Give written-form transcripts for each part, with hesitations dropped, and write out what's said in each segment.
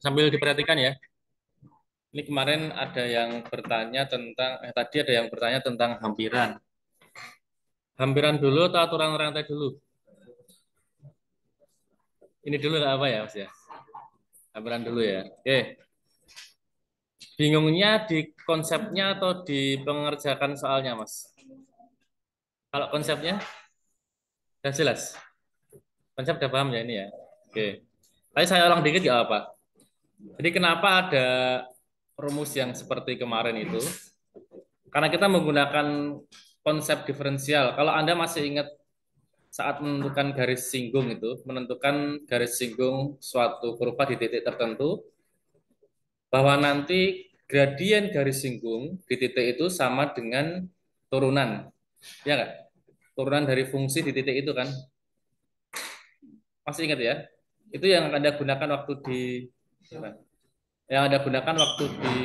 Sambil diperhatikan ya. Ini kemarin ada yang bertanya tentang, tadi ada yang bertanya tentang hampiran. Hampiran dulu atau aturan rantai dulu? Ini dulu nggak apa ya, Mas ya? Hampiran dulu ya. Oke. Bingungnya di konsepnya atau di pengerjakan soalnya, Mas? Kalau konsepnya, sudah jelas. Konsep udah paham ya ini ya. Oke. Tapi saya ulang dikit ya apa? Jadi kenapa ada rumus yang seperti kemarin itu? Karena kita menggunakan konsep diferensial. Kalau Anda masih ingat saat menentukan garis singgung itu, menentukan garis singgung suatu kurva di titik tertentu, bahwa nanti gradien garis singgung di titik itu sama dengan turunan, ya nggak? Turunan dari fungsi di titik itu kan, masih ingat ya? Itu yang Anda gunakan waktu di, yang Anda gunakan waktu di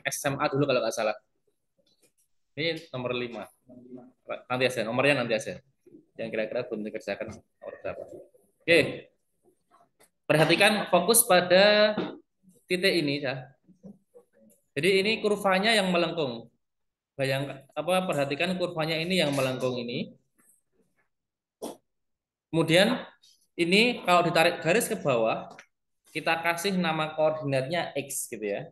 SMA dulu kalau nggak salah. Ini nomor 5. Nanti aja, nomornya nanti aja. Yang kira-kira belum dikerjakan nomor berapa. Oke, perhatikan fokus pada titik ini ya. Jadi ini kurvanya yang melengkung. Bayangkan apa perhatikan kurvanya ini yang melengkung ini. Kemudian ini kalau ditarik garis ke bawah, kita kasih nama koordinatnya x gitu ya.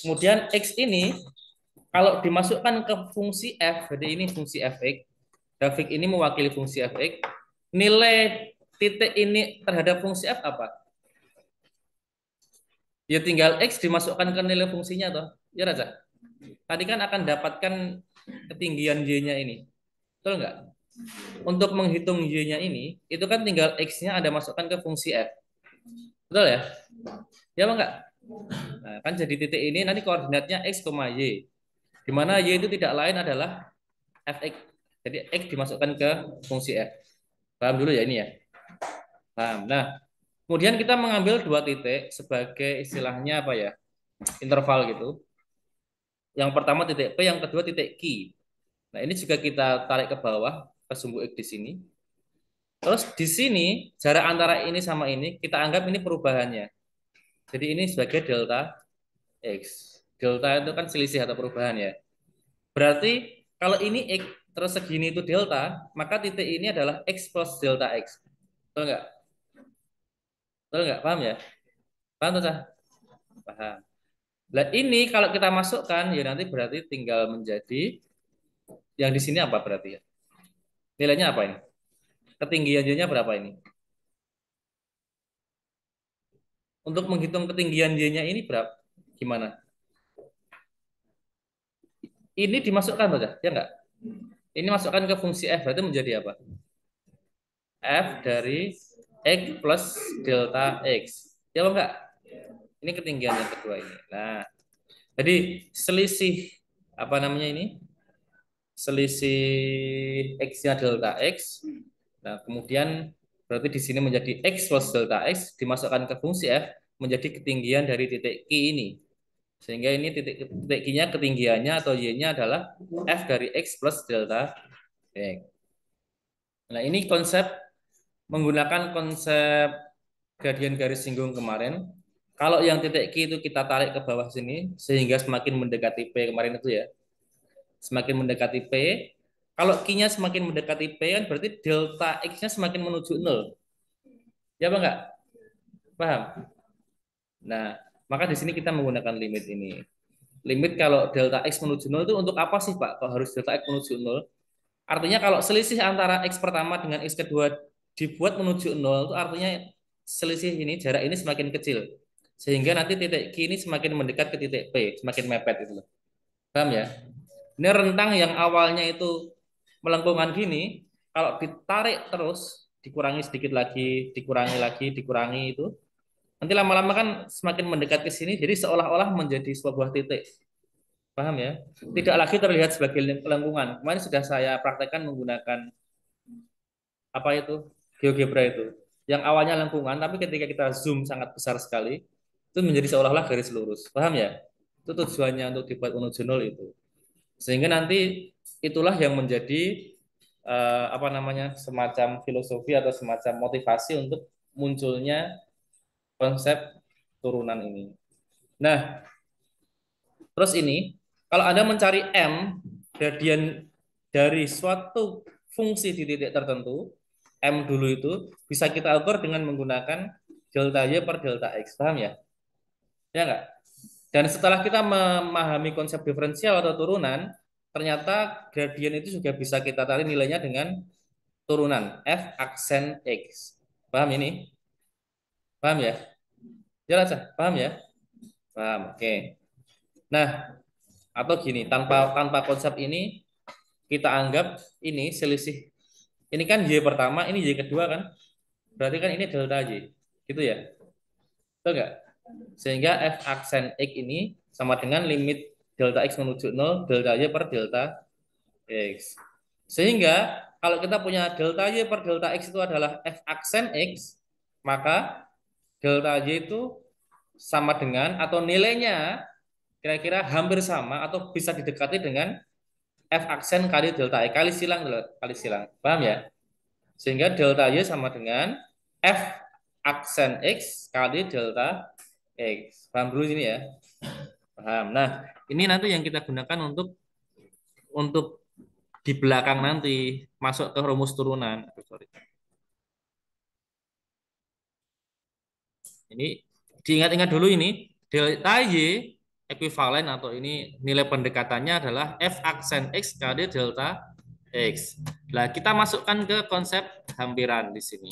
Kemudian x ini kalau dimasukkan ke fungsi f, jadi ini fungsi fx, grafik ini mewakili fungsi fx, nilai titik ini terhadap fungsi f apa? Ya tinggal x dimasukkan ke nilai fungsinya toh. Ya Raja. Tadi kan akan dapatkan ketinggian y-nya ini. Betul nggak? Untuk menghitung y-nya ini, itu kan tinggal x-nya ada masukkan ke fungsi f. Betul ya? Ya apa enggak? Nah, kan jadi titik ini nanti koordinatnya x, y. Di mana y itu tidak lain adalah fx. Jadi x dimasukkan ke fungsi f. Paham dulu ya ini ya? Paham. Nah, kemudian kita mengambil dua titik sebagai istilahnya apa ya? Interval gitu. Yang pertama titik P, yang kedua titik Q. Nah, ini juga kita tarik ke bawah ke sumbu X di sini. Terus di sini jarak antara ini sama ini kita anggap ini perubahannya. Jadi ini sebagai delta X. Delta itu kan selisih atau perubahan ya. Berarti kalau ini X terus segini itu delta, maka titik ini adalah X plus delta X. Betul nggak? Betul nggak? Paham ya? Paham tuh, Cah? Paham. Nah ini kalau kita masukkan ya nanti berarti tinggal menjadi yang di sini apa berarti ya? Nilainya apa ini? Ketinggiannya berapa ini? Untuk menghitung ketinggian y-nya ini berapa? Gimana? Ini dimasukkan saja, ya enggak? Ini masukkan ke fungsi f, berarti menjadi apa? F dari x plus delta x. Ya apa enggak? Ini ketinggian yang kedua ini. Nah, jadi selisih apa namanya ini? Selisih x-nya delta x. Nah, kemudian berarti di sini menjadi x plus delta x dimasukkan ke fungsi f menjadi ketinggian dari titik Q ini. Sehingga ini titik Q-nya ketinggiannya atau y-nya adalah f dari x plus delta x. Nah, ini konsep menggunakan konsep gradien garis singgung kemarin. Kalau yang titik Q itu kita tarik ke bawah sini sehingga semakin mendekati P kemarin itu ya. Semakin mendekati P, kalau Q-nya semakin mendekati P kan berarti delta X-nya semakin menuju nol. Ya apa enggak? Paham? Nah, maka di sini kita menggunakan limit ini. Limit kalau delta X menuju nol itu untuk apa sih Pak? Kalau harus delta X menuju nol? Artinya kalau selisih antara X pertama dengan X kedua dibuat menuju nol itu artinya selisih ini, jarak ini semakin kecil. Sehingga nanti titik Q ini semakin mendekat ke titik P, semakin mepet itu loh. Paham ya? Ini rentang yang awalnya itu melengkungan gini, kalau ditarik terus, dikurangi sedikit lagi, dikurangi lagi, dikurangi itu, nanti lama-lama kan semakin mendekat ke sini, jadi seolah-olah menjadi sebuah titik. Paham ya? Tidak lagi terlihat sebagai lengkungan. Kemarin sudah saya praktekkan menggunakan apa itu? GeoGebra itu. Yang awalnya lengkungan, tapi ketika kita zoom sangat besar sekali, itu menjadi seolah-olah garis lurus. Paham ya? Itu tujuannya untuk dibuat menuju nol itu. Sehingga nanti itulah yang menjadi apa namanya semacam filosofi atau semacam motivasi untuk munculnya konsep turunan ini. Nah, terus ini, kalau Anda mencari M, gradien dari suatu fungsi di titik tertentu, M dulu itu, bisa kita ukur dengan menggunakan delta Y per delta X. Paham ya? Ya nggak? Dan setelah kita memahami konsep diferensial atau turunan, ternyata gradien itu juga bisa kita cari nilainya dengan turunan F aksen X. Paham ini? Paham ya? Jelas ya? Paham ya? Paham. Oke. Nah, atau gini, tanpa tanpa konsep ini kita anggap ini selisih. Ini kan Y pertama, ini Y kedua kan? Berarti kan ini delta Y. Gitu ya? Betul nggak? Sehingga F aksen X ini sama dengan limit delta X menuju 0, delta Y per delta X. Sehingga kalau kita punya delta Y per delta X itu adalah F aksen X, maka delta Y itu sama dengan atau nilainya kira-kira hampir sama atau bisa didekati dengan F aksen kali delta X, kali silang, kali silang. Paham ya? Sehingga delta Y sama dengan F aksen X kali delta X. Paham dulu sini ya? Paham. Nah, ini nanti yang kita gunakan untuk di belakang nanti masuk ke rumus turunan. Sorry. Ini diingat-ingat dulu ini delta Y ekuivalen atau ini nilai pendekatannya adalah F aksen X kali delta X. Nah, kita masukkan ke konsep hampiran di sini.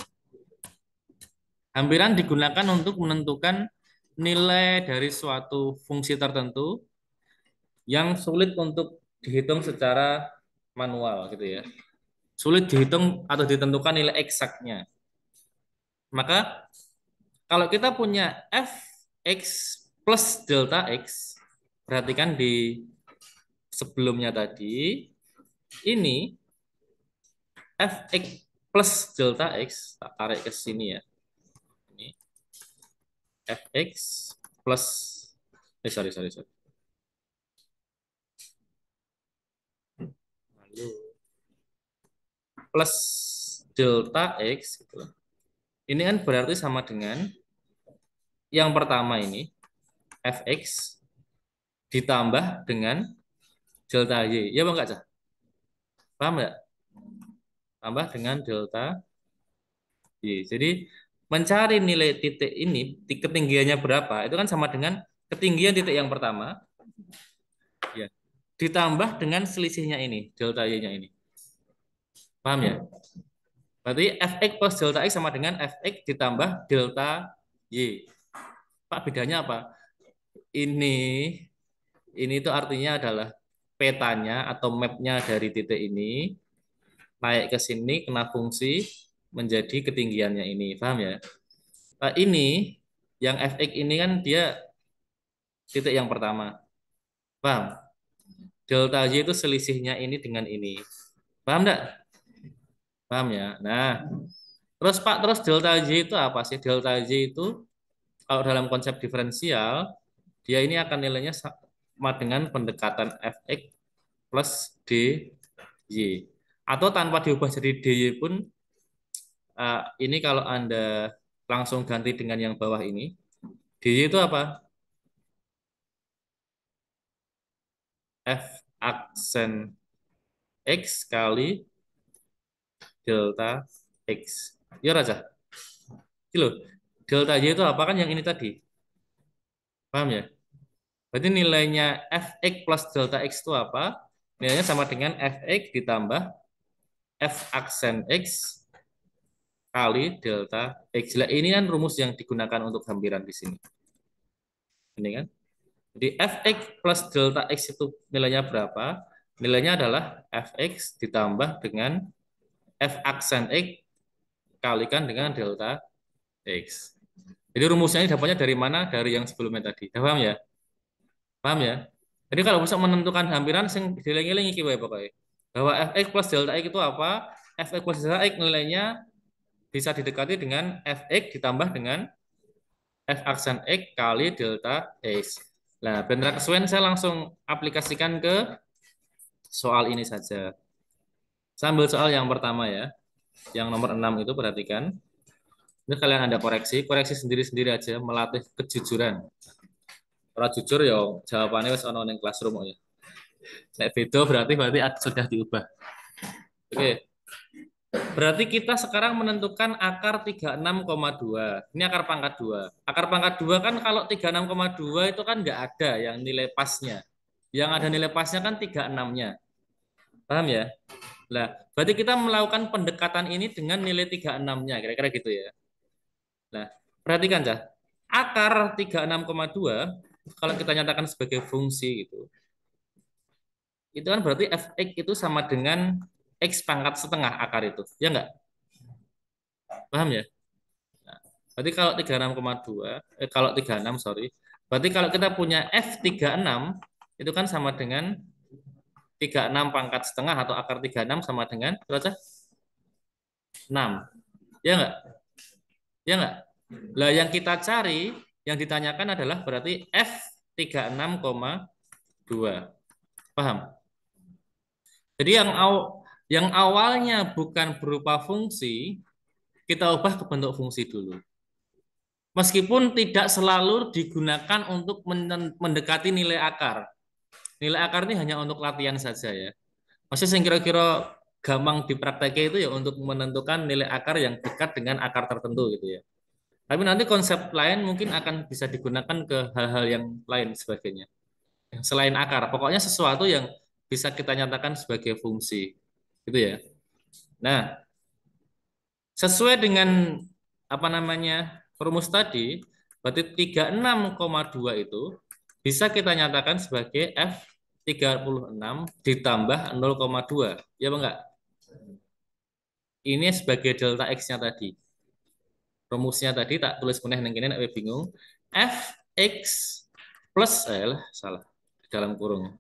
Hampiran digunakan untuk menentukan nilai dari suatu fungsi tertentu yang sulit untuk dihitung secara manual gitu ya. Sulit dihitung atau ditentukan nilai eksaknya. Maka kalau kita punya fx plus delta x, perhatikan di sebelumnya tadi, ini fx plus delta x, tak tarik ke sini ya. Ini fx plus, sorry. Lalu plus delta x, gitu. Ini kan berarti sama dengan yang pertama ini, fx ditambah dengan delta y. Ya Bang Kak? Paham nggak? Tambah dengan delta y. Jadi mencari nilai titik ini, ketinggiannya berapa, itu kan sama dengan ketinggian titik yang pertama, ya, ditambah dengan selisihnya ini, delta y-nya ini. Paham ya? Berarti fx plus delta x sama dengan fx ditambah delta y. Pak, bedanya apa? Ini ini itu artinya adalah petanya atau mapnya dari titik ini naik ke sini kena fungsi menjadi ketinggiannya ini. Paham ya? Ini yang fx ini kan dia titik yang pertama. Paham? Delta Y itu selisihnya ini dengan ini. Paham enggak? Paham ya? Nah, terus Pak, terus delta Y itu apa sih? Delta Y itu kalau dalam konsep diferensial, dia ini akan nilainya sama dengan pendekatan fx plus dy. Atau tanpa diubah jadi dy pun, ini kalau Anda langsung ganti dengan yang bawah ini, dy itu apa? F aksen X kali delta X. Ya Raja, ini loh. Delta Y itu apa kan yang ini tadi? Paham ya? Berarti nilainya Fx plus delta X itu apa? Nilainya sama dengan Fx ditambah F aksen X kali delta X. Nah, ini kan rumus yang digunakan untuk hampiran di sini. Ini kan? Jadi Fx plus delta X itu nilainya berapa? Nilainya adalah Fx ditambah dengan F aksen X kalikan dengan delta X. Jadi rumusnya ini dapatnya dari mana? Dari yang sebelumnya tadi. Paham ya? Paham ya? Jadi kalau bisa menentukan hampiran sing dieling-eling iki wae pokoknya. Bahwa Fx plus delta X itu apa? Fx plus delta X nilainya bisa didekati dengan Fx ditambah dengan F aksen X kali delta X. Nah, benar kesuwen saya langsung aplikasikan ke soal ini saja. Saya ambil soal yang pertama ya. Yang nomor 6 itu perhatikan. Ini kalian Anda koreksi, koreksi sendiri-sendiri aja, melatih kejujuran. Kalau jujur ya jawabannya wis ono ning classroom ya. Nek beda berarti sudah diubah. Oke. Berarti kita sekarang menentukan akar 36,2. Ini akar pangkat 2. Akar pangkat 2 kan kalau 36,2 itu kan nggak ada yang nilai pasnya. Yang ada nilai pasnya kan 36-nya. Paham ya? Nah, berarti kita melakukan pendekatan ini dengan nilai 36-nya. Kira-kira gitu ya. Nah, perhatikan, Cah. Akar 36,2 kalau kita nyatakan sebagai fungsi gitu, itu kan berarti fx itu sama dengan x pangkat setengah akar itu. Ya enggak? Paham ya? Nah, berarti kalau 36,2, kalau 36, sorry. Berarti kalau kita punya f36 itu kan sama dengan 36 pangkat setengah atau akar 36 sama dengan berapa? 6. Ya enggak? Ya enggak? Lah yang kita cari, yang ditanyakan adalah berarti f36,2. Paham? Jadi yang awalnya bukan berupa fungsi, kita ubah ke bentuk fungsi dulu. Meskipun tidak selalu digunakan untuk mendekati nilai akar. Nilai akar ini hanya untuk latihan saja ya. Maksudnya yang kira-kira gampang diprakteknya itu ya untuk menentukan nilai akar yang dekat dengan akar tertentu gitu ya. Tapi nanti konsep lain mungkin akan bisa digunakan ke hal-hal yang lain sebagainya. Selain akar, pokoknya sesuatu yang bisa kita nyatakan sebagai fungsi. Gitu ya. Nah, sesuai dengan apa namanya rumus tadi, berarti 36,2 itu bisa kita nyatakan sebagai F36 ditambah 0,2. Ya apa enggak? Ini sebagai delta X-nya tadi. Rumusnya tadi tak tulis meneh ning kene nek kowe bingung. Fx plus salah di dalam kurung.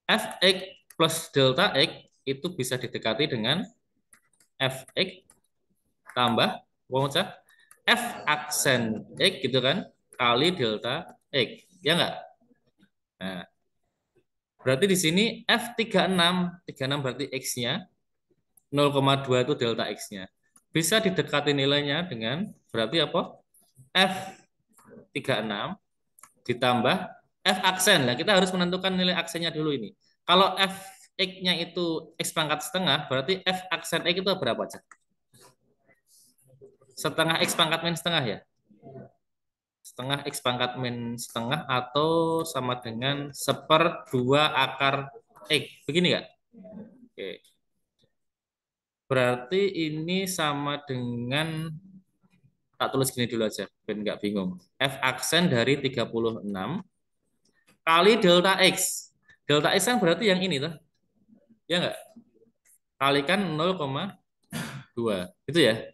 Fx plus delta X itu bisa didekati dengan Fx tambah wongcah F aksen X gitu kan kali delta X. Ya enggak? Nah, berarti di sini F36 berarti X-nya, 0,2 itu delta X-nya. Bisa didekati nilainya dengan berarti apa? F36 ditambah F aksen. Nah, kita harus menentukan nilai aksennya dulu ini. Kalau F X-nya itu X pangkat setengah, berarti F aksen X itu berapa aja? Setengah X pangkat min setengah ya? Setengah X pangkat min setengah atau sama dengan seperdua akar X. Begini nggak? Oke. Berarti ini sama dengan, tak tulis gini dulu aja, biar nggak bingung. F aksen dari 36 kali delta X. Delta X kan berarti yang ini tuh. Ya nggak? Kalikan 0,2. Itu ya.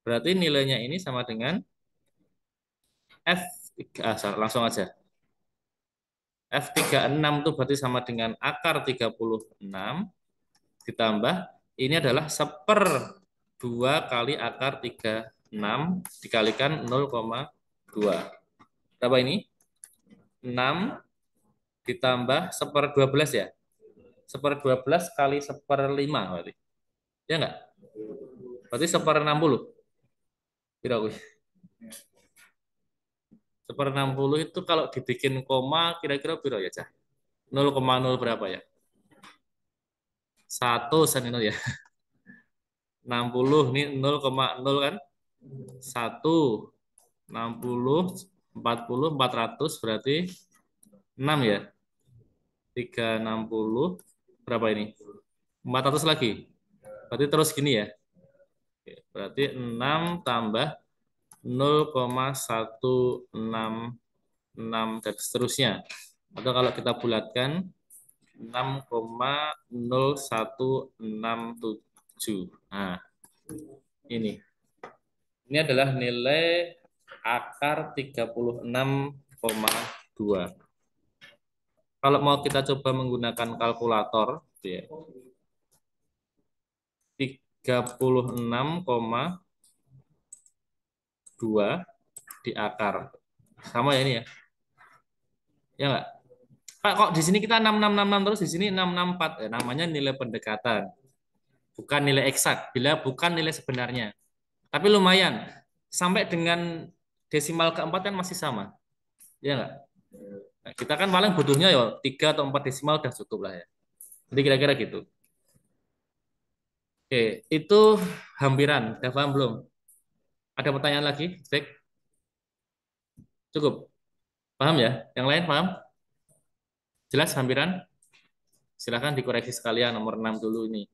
Berarti nilainya ini sama dengan F, langsung aja. F36 itu berarti sama dengan akar 36 ditambah ini adalah seperdua kali akar 36 dikalikan 0,2. Berapa ini? 6 ditambah 1/12 ya? 1/12 kali 1/5 berarti. Ya enggak? Berarti 1/60. Kira gue. 1/60 itu kalau dibikin koma kira-kira piro ya, Cah? 0,0 berapa ya? 1 cm ya. 60 ini 0,0 kan? 1, 60, 40, 400 berarti 6 ya. 360 berapa ini? 400 lagi. Berarti terus gini ya. Oke, berarti 6 tambah 0,166 dan seterusnya. Atau kalau kita bulatkan 6,0167. Nah, ini. Ini adalah nilai akar 36,2. Kalau mau kita coba menggunakan kalkulator, ya, 36,2 di akar. Sama ya ini ya? Ya enggak? Pak, kok di sini kita 6666 terus di sini 664. Namanya nilai pendekatan. Bukan nilai eksak, bila bukan nilai sebenarnya. Tapi lumayan. Sampai dengan desimal keempat kan masih sama. Ya nggak? Nah, kita kan paling butuhnya ya 3 atau 4 desimal udah cukup lah ya. Jadi kira-kira gitu. Oke, itu hampiran. Udah paham belum? Ada pertanyaan lagi? Cek. Cukup. Paham ya? Yang lain paham? Jelas hampiran? Silahkan dikoreksi sekalian nomor 6 dulu ini.